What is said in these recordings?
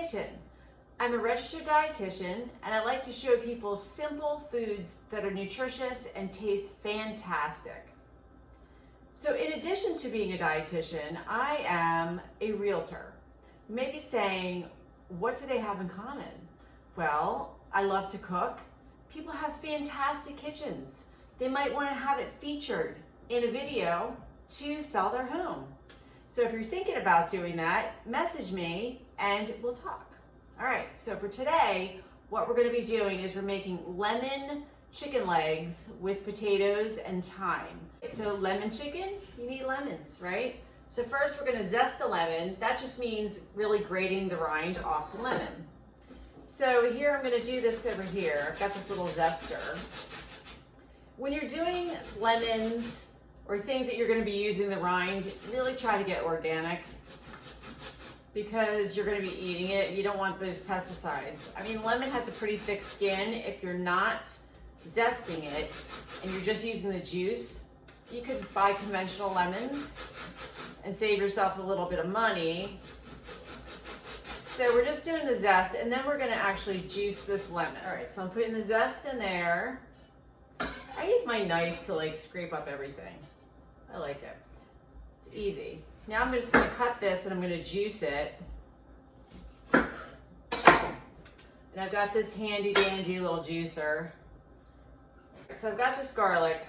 kitchen. I'm a registered dietitian, and I like to show people simple foods that are nutritious and taste fantastic. So in addition to being a dietitian, I am a realtor. You may be saying, what do they have in common? Well, I love to cook. People have fantastic kitchens. They might want to have it featured in a video to sell their home. So if you're thinking about doing that, message me and we'll talk. All right, so for today, what we're gonna be doing is we're making lemon chicken legs with potatoes and thyme. So lemon chicken, you need lemons, right? So first we're gonna zest the lemon. That just means really grating the rind off the lemon. So here I'm gonna do this over here. I've got this little zester. When you're doing lemons or things that you're gonna be using the rind, really try to get organic because you're gonna be eating it. You don't want those pesticides. I mean, lemon has a pretty thick skin. If you're not zesting it and you're just using the juice, you could buy conventional lemons and save yourself a little bit of money. So we're just doing the zest, and then we're gonna actually juice this lemon. All right, so I'm putting the zest in there. I use my knife to like scrape up everything. I like it. It's easy. Now I'm just gonna cut this and I'm gonna juice it. And I've got this handy dandy little juicer. So I've got this garlic.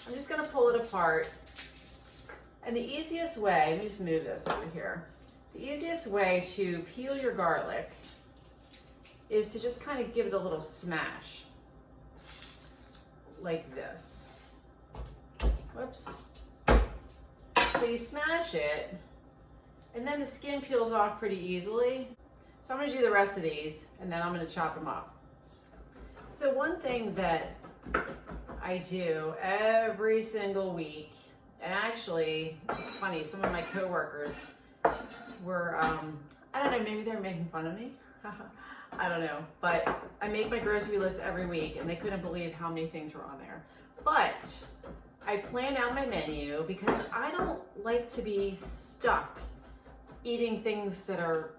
I'm just gonna pull it apart. And the easiest way, let me just move this over here. The easiest way to peel your garlic is to just kind of give it a little smash. Like this. Whoops. So you smash it, and then the skin peels off pretty easily. So I'm gonna do the rest of these, and then I'm gonna chop them up. So one thing that I do every single week, and actually, it's funny, some of my coworkers were, I don't know, maybe they're making fun of me. I don't know, but I make my grocery list every week and they couldn't believe how many things were on there. But I plan out my menu because I don't like to be stuck eating things that are,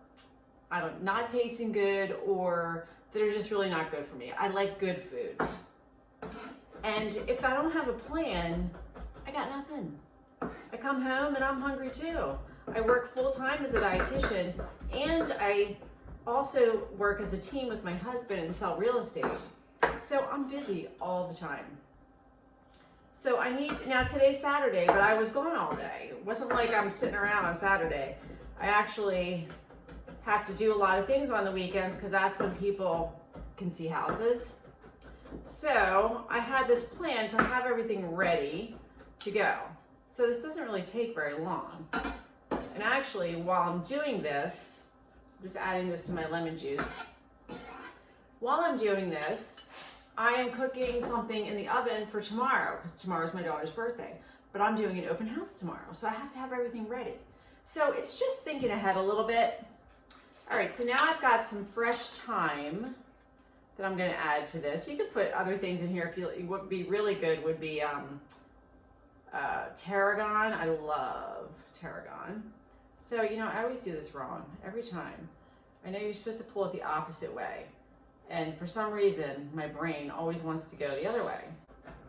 not tasting good or that are just really not good for me. I like good food. And if I don't have a plan, I got nothing. I come home and I'm hungry too. I work full-time as a dietitian, and I also work as a team with my husband and sell real estate. So I'm busy all the time. So now today's Saturday, but I was gone all day. It wasn't like I'm sitting around on Saturday. I actually have to do a lot of things on the weekends because that's when people can see houses. So I had this plan to have everything ready to go. So this doesn't really take very long. And actually, while I'm doing this, I'm just adding this to my lemon juice. While I'm doing this, I am cooking something in the oven for tomorrow because tomorrow's my daughter's birthday. But I'm doing an open house tomorrow, so I have to have everything ready. So it's just thinking ahead a little bit. All right, so now I've got some fresh thyme that I'm gonna add to this. You could put other things in here. What would be really good would be tarragon. I love tarragon. So, I always do this wrong every time. I know you're supposed to pull it the opposite way. And for some reason, my brain always wants to go the other way.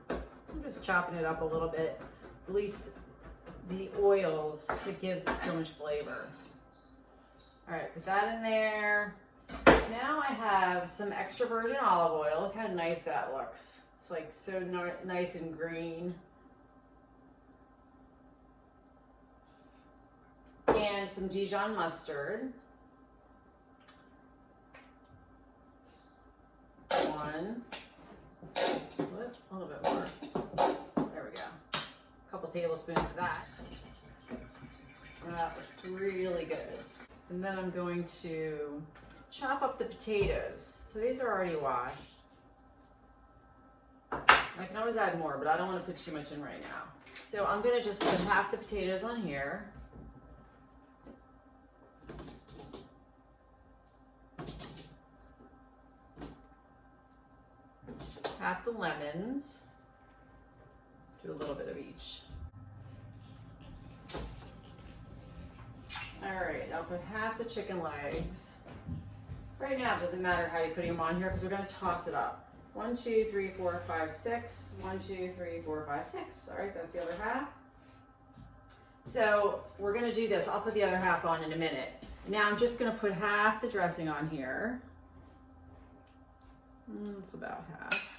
I'm just chopping it up a little bit. Release the oils. It gives it so much flavor. All right, put that in there. Now I have some extra virgin olive oil. Look how nice that looks. It's like so nice and green. And some Dijon mustard. One. A little bit more. There we go. A couple tablespoons of that. That looks really good. And then I'm going to chop up the potatoes. So these are already washed. I can always add more, but I don't want to put too much in right now. So I'm going to just put half the potatoes on here. Half the lemons. Do a little bit of each. All right, I'll put half the chicken legs. Right now, it doesn't matter how you're putting them on here because we're going to toss it up. 1, 2, 3, 4, 5, 6. 1, 2, 3, 4, 5, 6. All right, that's the other half. So we're going to do this. I'll put the other half on in a minute. Now I'm just going to put half the dressing on here. It's about half.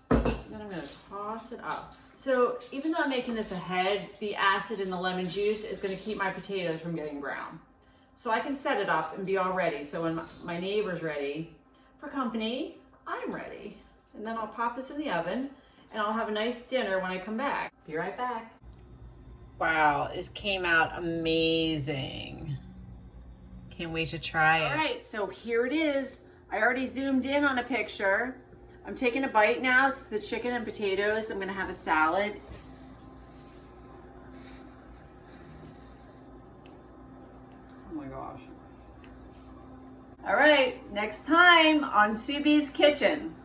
Then I'm going to toss it up. So even though I'm making this ahead, the acid in the lemon juice is going to keep my potatoes from getting brown. So I can set it up and be all ready. So when my neighbor's ready for company, I'm ready. And then I'll pop this in the oven and I'll have a nice dinner when I come back. Be right back. Wow, this came out amazing. Can't wait to try it. All right, so here it is. I already zoomed in on a picture. I'm taking a bite now. This is the chicken and potatoes. I'm gonna have a salad. Oh my gosh. All right, next time on Subi's Kitchen.